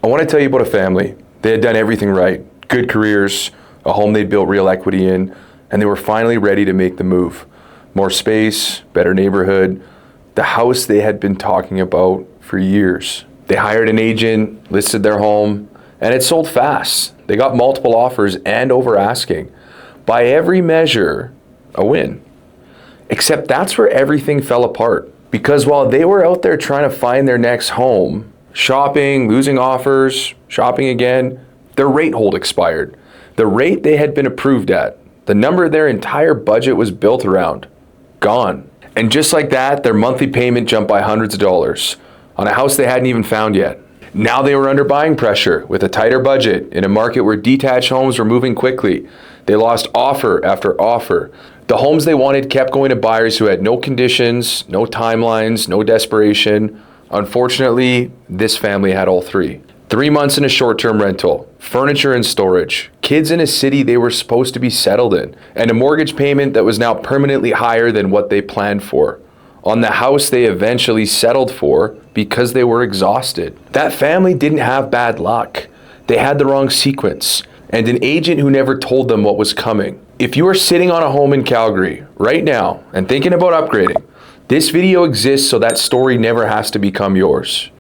I want to tell you about a family. They had done everything right. Good careers, a home they'd built real equity in, and they were finally ready to make the move. More space, better neighborhood, the house they had been talking about for years. They hired an agent, listed their home, and it sold fast. They got multiple offers and over asking. By every measure, a win. Except that's where everything fell apart. Because while they were out there trying to find their next home, shopping, losing offers, shopping again, their rate hold expired. The rate they had been approved at, the number their entire budget was built around, gone. And just like that, their monthly payment jumped by hundreds of dollars on a house they hadn't even found yet. Now they were under buying pressure with a tighter budget in a market where detached homes were moving quickly. They lost offer after offer. The homes they wanted kept going to buyers who had no conditions, no timelines, no desperation. Unfortunately, this family had all three. 3 months in a short-term rental, furniture and storage, kids in a city they were supposed to be settled in, and a mortgage payment that was now permanently higher than what they planned for, on the house they eventually settled for because they were exhausted. That family didn't have bad luck. They had the wrong sequence, and an agent who never told them what was coming. If you are sitting on a home in Calgary right now and thinking about upgrading, this video exists so that story never has to become yours.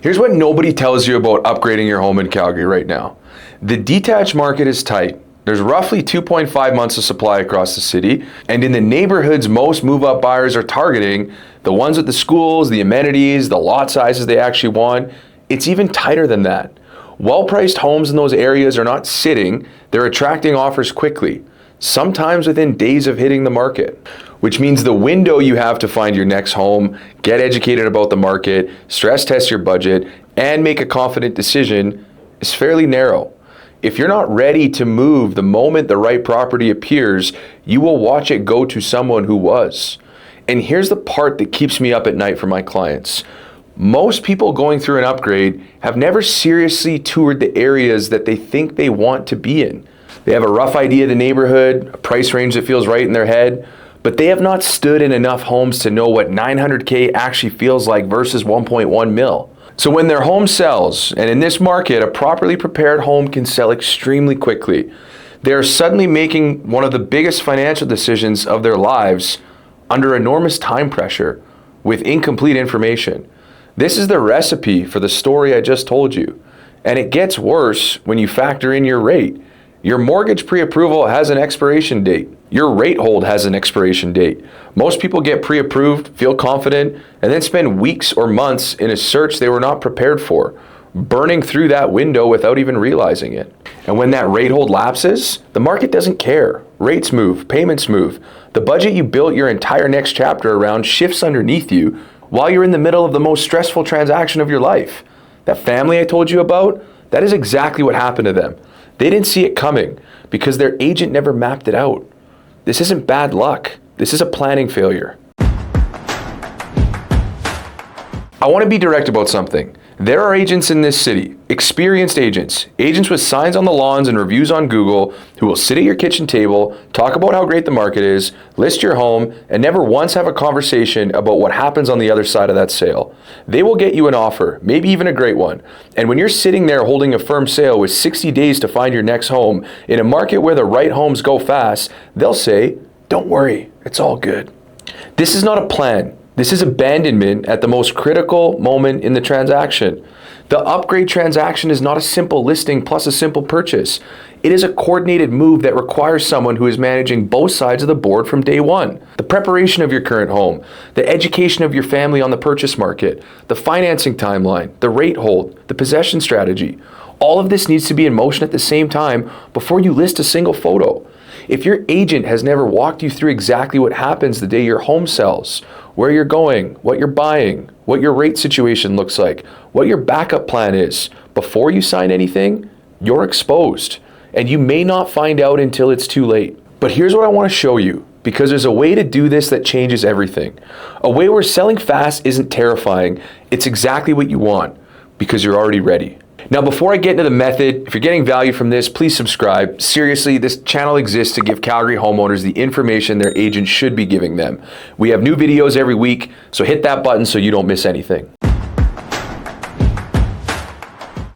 Here's what nobody tells you about upgrading your home in Calgary right now. The detached market is tight. There's roughly 2.5 months of supply across the city, and in the neighborhoods most move-up buyers are targeting, the ones with the schools, the amenities, the lot sizes they actually want, it's even tighter than that. Well-priced homes in those areas are not sitting, they're attracting offers quickly, sometimes within days of hitting the market, which means the window you have to find your next home, get educated about the market, stress test your budget, and make a confident decision is fairly narrow. If you're not ready to move the moment the right property appears, you will watch it go to someone who was. And here's the part that keeps me up at night for my clients. Most people going through an upgrade have never seriously toured the areas that they think they want to be in. They have a rough idea of the neighborhood, a price range that feels right in their head, but they have not stood in enough homes to know what $900K actually feels like versus 1.1 mil. So when their home sells, and in this market, a properly prepared home can sell extremely quickly, they are suddenly making one of the biggest financial decisions of their lives under enormous time pressure with incomplete information. This is the recipe for the story I just told you. And it gets worse when you factor in your rate. Your mortgage pre-approval has an expiration date. Your rate hold has an expiration date. Most people get pre-approved, feel confident, and then spend weeks or months in a search they were not prepared for, burning through that window without even realizing it. And when that rate hold lapses, the market doesn't care. Rates move, payments move. The budget you built your entire next chapter around shifts underneath you while you're in the middle of the most stressful transaction of your life. That family I told you about, that is exactly what happened to them. They didn't see it coming because their agent never mapped it out. This isn't bad luck. This is a planning failure. I want to be direct about something. There are agents in this city, experienced agents with signs on the lawns and reviews on Google who will sit at your kitchen table, talk about how great the market is, list your home, and never once have a conversation about what happens on the other side of that sale. They will get you an offer, maybe even a great one. And when you're sitting there holding a firm sale with 60 days to find your next home in a market where the right homes go fast, they'll say, "Don't worry, it's all good." This is not a plan. This is abandonment at the most critical moment in the transaction. The upgrade transaction is not a simple listing plus a simple purchase. It is a coordinated move that requires someone who is managing both sides of the board from day one. The preparation of your current home, the education of your family on the purchase market, the financing timeline, the rate hold, the possession strategy. All of this needs to be in motion at the same time before you list a single photo. If your agent has never walked you through exactly what happens the day your home sells, where you're going, what you're buying, what your rate situation looks like, what your backup plan is, before you sign anything, you're exposed. And you may not find out until it's too late. But here's what I want to show you, because there's a way to do this that changes everything. A way where selling fast isn't terrifying, it's exactly what you want, because you're already ready. Now, before I get into the method, if you're getting value from this, please subscribe. Seriously, this channel exists to give Calgary homeowners the information their agent should be giving them. We have new videos every week, so hit that button so you don't miss anything.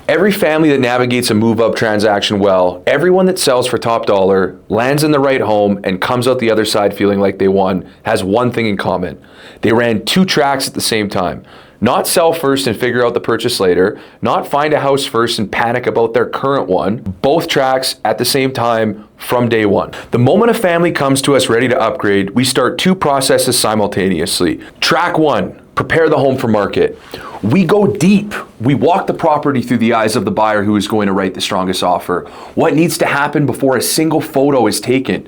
Every family that navigates a move-up transaction well, everyone that sells for top dollar, lands in the right home, and comes out the other side feeling like they won, has one thing in common. They ran 2 tracks at the same time. Not sell first and figure out the purchase later, not find a house first and panic about their current one. Both tracks at the same time from day one. The moment a family comes to us ready to upgrade, we start 2 processes simultaneously. Track 1. Prepare the home for market. We go deep. We walk the property through the eyes of the buyer who is going to write the strongest offer. What needs to happen before a single photo is taken?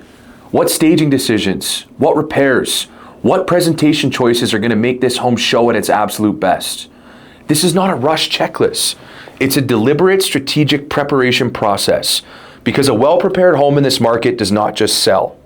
What staging decisions? What repairs? What presentation choices are going to make this home show at its absolute best? This is not a rush checklist. It's a deliberate, strategic preparation process, because a well-prepared home in this market does not just sell.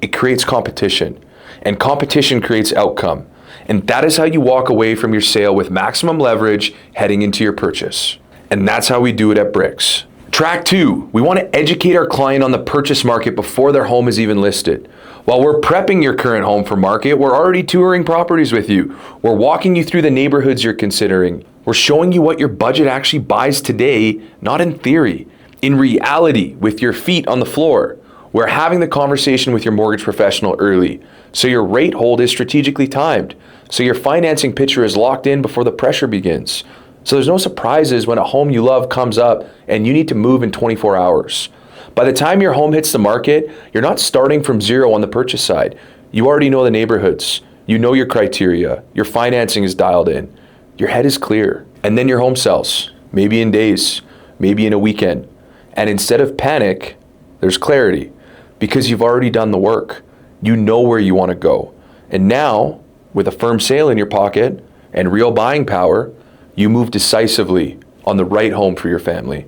It creates competition, and competition creates outcome. And that is how you walk away from your sale with maximum leverage heading into your purchase. And that's how we do it at BRIX. Track 2, we want to educate our client on the purchase market before their home is even listed. While we're prepping your current home for market, we're already touring properties with you. We're walking you through the neighborhoods you're considering. We're showing you what your budget actually buys today, not in theory, in reality, with your feet on the floor. We're having the conversation with your mortgage professional early, so your rate hold is strategically timed, so your financing picture is locked in before the pressure begins. So there's no surprises when a home you love comes up and you need to move in 24 hours. By the time your home hits the market, you're not starting from zero on the purchase side. You already know the neighborhoods. You know your criteria. Your financing is dialed in. Your head is clear. And then your home sells, maybe in days, maybe in a weekend. And instead of panic, there's clarity, because you've already done the work. You know where you want to go. And now, with a firm sale in your pocket and real buying power, you move decisively on the right home for your family.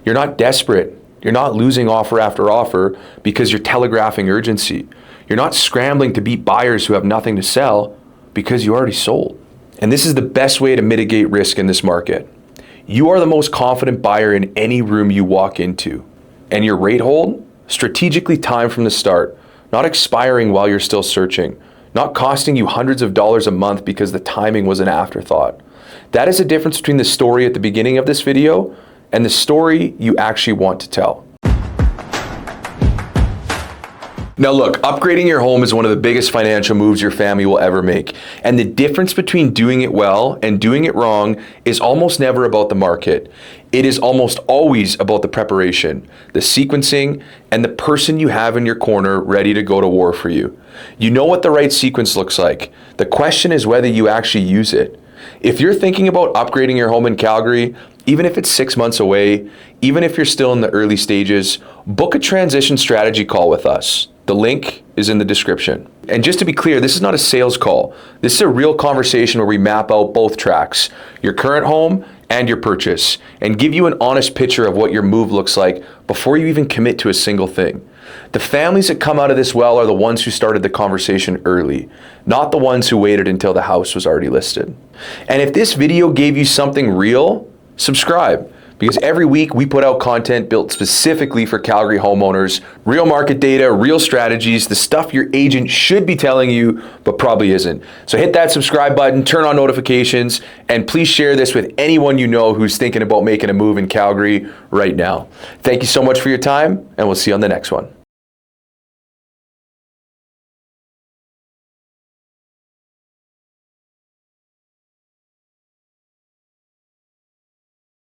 You're not desperate. You're not losing offer after offer because you're telegraphing urgency. You're not scrambling to beat buyers who have nothing to sell because you already sold. And this is the best way to mitigate risk in this market. You are the most confident buyer in any room you walk into. And your rate hold, strategically timed from the start, not expiring while you're still searching, not costing you hundreds of dollars a month because the timing was an afterthought. That is the difference between the story at the beginning of this video and the story you actually want to tell. Now look, upgrading your home is one of the biggest financial moves your family will ever make. And the difference between doing it well and doing it wrong is almost never about the market. It is almost always about the preparation, the sequencing, and the person you have in your corner ready to go to war for you. You know what the right sequence looks like. The question is whether you actually use it. If you're thinking about upgrading your home in Calgary, even if it's 6 months away, even if you're still in the early stages, book a transition strategy call with us. The link is in the description. And just to be clear, this is not a sales call. This is a real conversation where we map out both tracks, your current home and your purchase, and give you an honest picture of what your move looks like before you even commit to a single thing. The families that come out of this well are the ones who started the conversation early, not the ones who waited until the house was already listed. And if this video gave you something real, subscribe, because every week we put out content built specifically for Calgary homeowners, real market data, real strategies, the stuff your agent should be telling you, but probably isn't. So hit that subscribe button, turn on notifications, and please share this with anyone you know who's thinking about making a move in Calgary right now. Thank you so much for your time, and we'll see you on the next one.